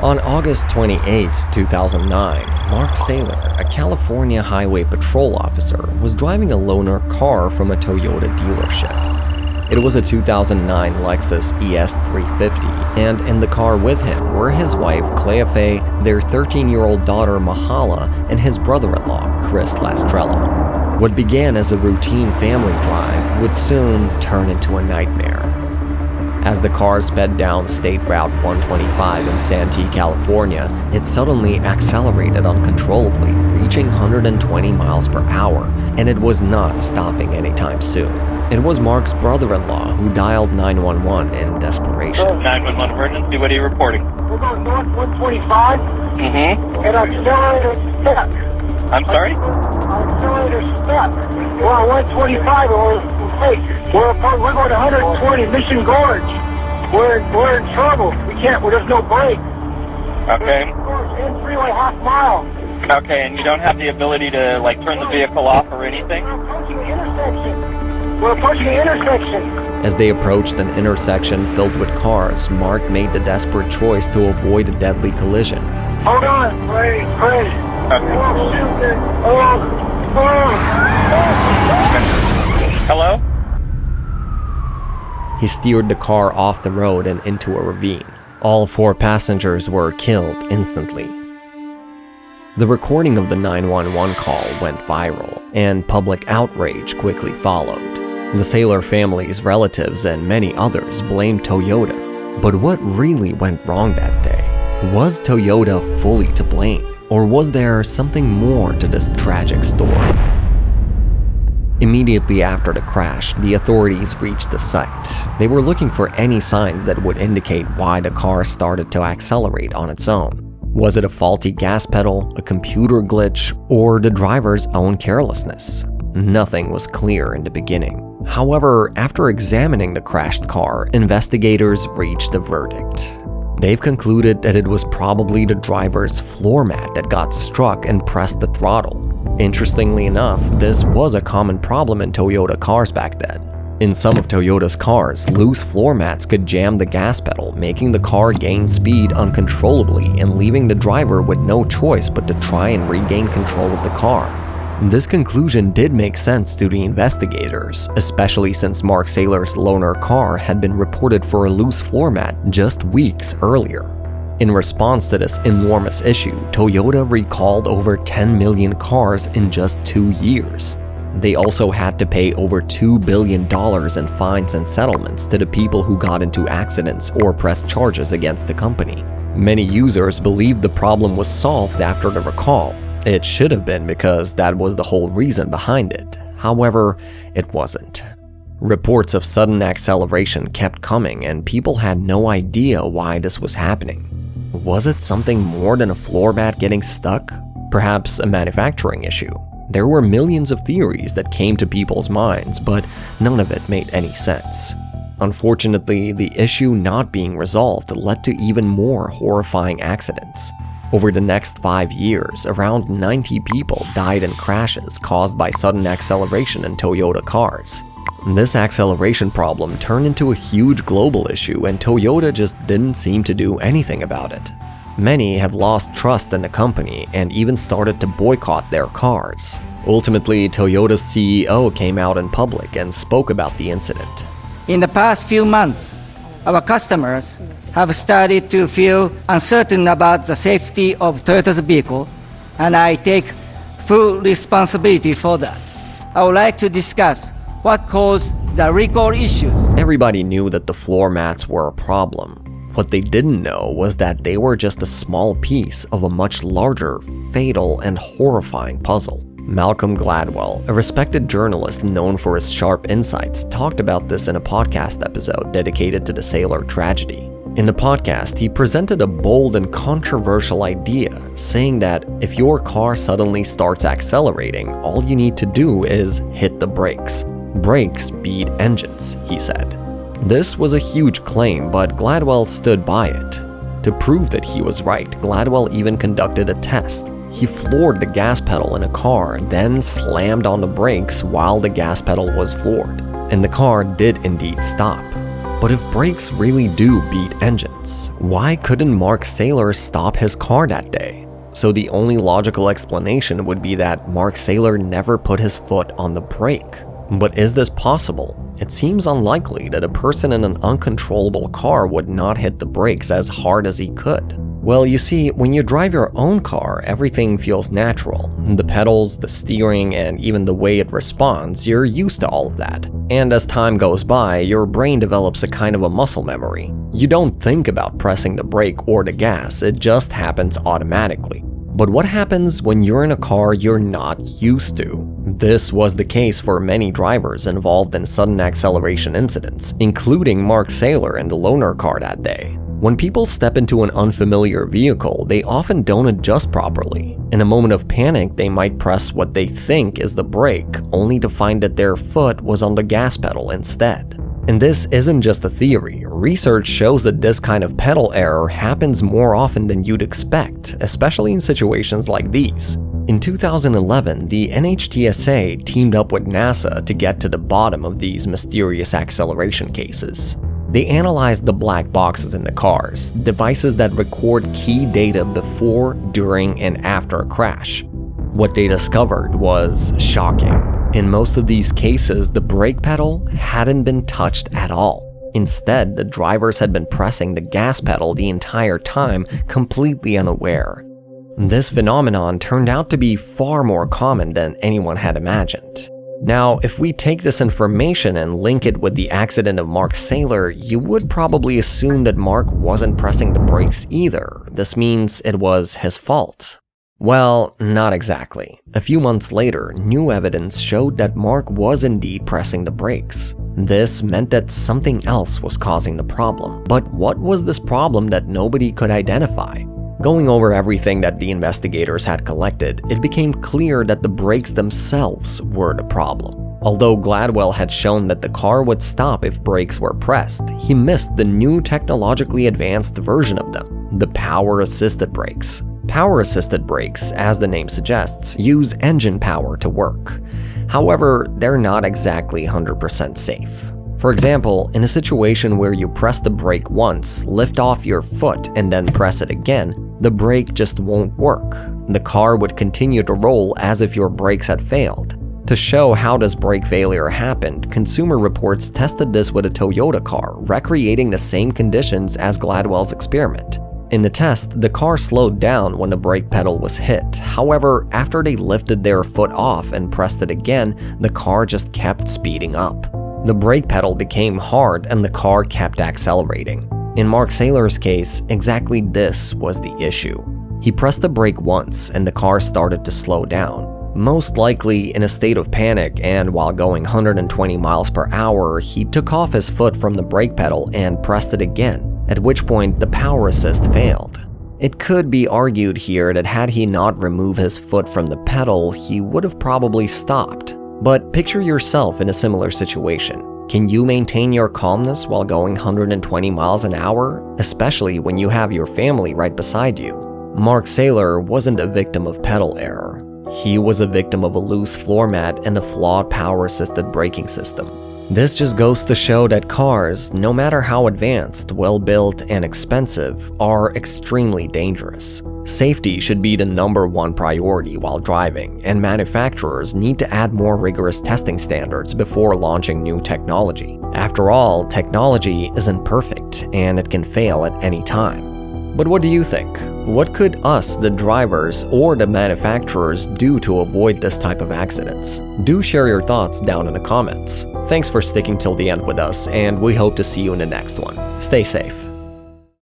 On August 28, 2009, Mark Saylor, a California highway patrol officer, was driving a loaner car from a Toyota dealership. It was a 2009 Lexus ES350, and in the car with him were his wife Cleofe, their 13-year-old daughter Mahala, and his brother-in-law Chris Lastrella. What began as a routine family drive would soon turn into a nightmare. As the car sped down State Route 125 in Santee, California, it suddenly accelerated uncontrollably, reaching 120 miles per hour, and it was not stopping anytime soon. It was Mark's brother-in-law who dialed 911 in desperation. 911 emergency, what are you reporting? We're going north 125, and our accelerator's stuck. I'm sorry? Our accelerator's stuck. We're on 125, and we're going to 120, Mission Gorge. We're in trouble. There's no brake. Okay. In freeway half mile. Okay, and you don't have the ability to, turn the vehicle off or anything? We're approaching the intersection. As they approached an intersection filled with cars, Mark made the desperate choice to avoid a deadly collision. Hold on, Pray. Okay. Hello? He steered the car off the road and into a ravine. All 4 passengers were killed instantly. The recording of the 911 call went viral, and public outrage quickly followed. The Saylor family's relatives and many others blamed Toyota. But what really went wrong that day? Was Toyota fully to blame? Or was there something more to this tragic story? Immediately after the crash, the authorities reached the site. They were looking for any signs that would indicate why the car started to accelerate on its own. Was it a faulty gas pedal, a computer glitch, or the driver's own carelessness? Nothing was clear in the beginning. However, after examining the crashed car, investigators reached a verdict. They've concluded that it was probably the driver's floor mat that got struck and pressed the throttle. Interestingly enough, this was a common problem in Toyota cars back then. In some of Toyota's cars, loose floor mats could jam the gas pedal, making the car gain speed uncontrollably and leaving the driver with no choice but to try and regain control of the car. This conclusion did make sense to the investigators, especially since Mark Saylor's loaner car had been reported for a loose floor mat just weeks earlier. In response to this enormous issue, Toyota recalled over 10 million cars in just 2 years. They also had to pay over $2 billion in fines and settlements to the people who got into accidents or pressed charges against the company. Many users believed the problem was solved after the recall. It should have been because that was the whole reason behind it. However, it wasn't. Reports of sudden acceleration kept coming and people had no idea why this was happening. Was it something more than a floor mat getting stuck? Perhaps a manufacturing issue? There were millions of theories that came to people's minds, but none of it made any sense. Unfortunately, the issue not being resolved led to even more horrifying accidents. Over the next 5 years, around 90 people died in crashes caused by sudden acceleration in Toyota cars. This acceleration problem turned into a huge global issue, and Toyota just didn't seem to do anything about it. Many have lost trust in the company and even started to boycott their cars. Ultimately, Toyota's CEO came out in public and spoke about the incident. In the past few months, our customers have started to feel uncertain about the safety of Toyota's vehicle, and I take full responsibility for that. I would like to discuss what caused the recall issues. Everybody knew that the floor mats were a problem. What they didn't know was that they were just a small piece of a much larger, fatal, and horrifying puzzle. Malcolm Gladwell, a respected journalist known for his sharp insights, talked about this in a podcast episode dedicated to the Saylor tragedy. In the podcast, he presented a bold and controversial idea, saying that if your car suddenly starts accelerating, all you need to do is hit the brakes. Brakes beat engines, he said. This was a huge claim, but Gladwell stood by it. To prove that he was right, Gladwell even conducted a test. He floored the gas pedal in a car, then slammed on the brakes while the gas pedal was floored, and the car did indeed stop. But if brakes really do beat engines, why couldn't Mark Saylor stop his car that day? So the only logical explanation would be that Mark Saylor never put his foot on the brake. But is this possible? It seems unlikely that a person in an uncontrollable car would not hit the brakes as hard as he could. Well, you see, when you drive your own car, everything feels natural. The pedals, the steering, and even the way it responds, you're used to all of that. And as time goes by, your brain develops a kind of a muscle memory. You don't think about pressing the brake or the gas, it just happens automatically. But what happens when you're in a car you're not used to? This was the case for many drivers involved in sudden acceleration incidents, including Mark Saylor in the loaner car that day. When people step into an unfamiliar vehicle, they often don't adjust properly. In a moment of panic, they might press what they think is the brake, only to find that their foot was on the gas pedal instead. And this isn't just a theory. Research shows that this kind of pedal error happens more often than you'd expect, especially in situations like these. In 2011, the NHTSA teamed up with NASA to get to the bottom of these mysterious acceleration cases. They analyzed the black boxes in the cars, devices that record key data before, during, and after a crash. What they discovered was shocking. In most of these cases, the brake pedal hadn't been touched at all. Instead, the drivers had been pressing the gas pedal the entire time, completely unaware. This phenomenon turned out to be far more common than anyone had imagined. Now, if we take this information and link it with the accident of Mark Saylor, you would probably assume that Mark wasn't pressing the brakes either. This means it was his fault. Well, not exactly. A few months later, new evidence showed that Mark was indeed pressing the brakes. This meant that something else was causing the problem. But what was this problem that nobody could identify? Going over everything that the investigators had collected, it became clear that the brakes themselves were the problem. Although Gladwell had shown that the car would stop if brakes were pressed, he missed the new technologically advanced version of them, the power-assisted brakes. Power-assisted brakes, as the name suggests, use engine power to work. However, they're not exactly 100% safe. For example, in a situation where you press the brake once, lift off your foot, and then press it again, the brake just won't work. The car would continue to roll as if your brakes had failed. To show how this brake failure happened, Consumer Reports tested this with a Toyota car, recreating the same conditions as Gladwell's experiment. In the test, the car slowed down when the brake pedal was hit. However, after they lifted their foot off and pressed it again, the car just kept speeding up. The brake pedal became hard and the car kept accelerating. In Mark Saylor's case, exactly this was the issue. He pressed the brake once and the car started to slow down. Most likely in a state of panic, and while going 120 miles per hour, he took off his foot from the brake pedal and pressed it again, at which point the power assist failed. It could be argued here that had he not removed his foot from the pedal, he would have probably stopped. But picture yourself in a similar situation. Can you maintain your calmness while going 120 miles an hour, especially when you have your family right beside you? Mark Saylor wasn't a victim of pedal error. He was a victim of a loose floor mat and a flawed power-assisted braking system. This just goes to show that cars, no matter how advanced, well-built, and expensive, are extremely dangerous. Safety should be the #1 priority while driving, and manufacturers need to add more rigorous testing standards before launching new technology. After all, technology isn't perfect, and it can fail at any time. But what do you think? What could us, the drivers, or the manufacturers do to avoid this type of accidents? Do share your thoughts down in the comments. Thanks for sticking till the end with us, and we hope to see you in the next one. Stay safe.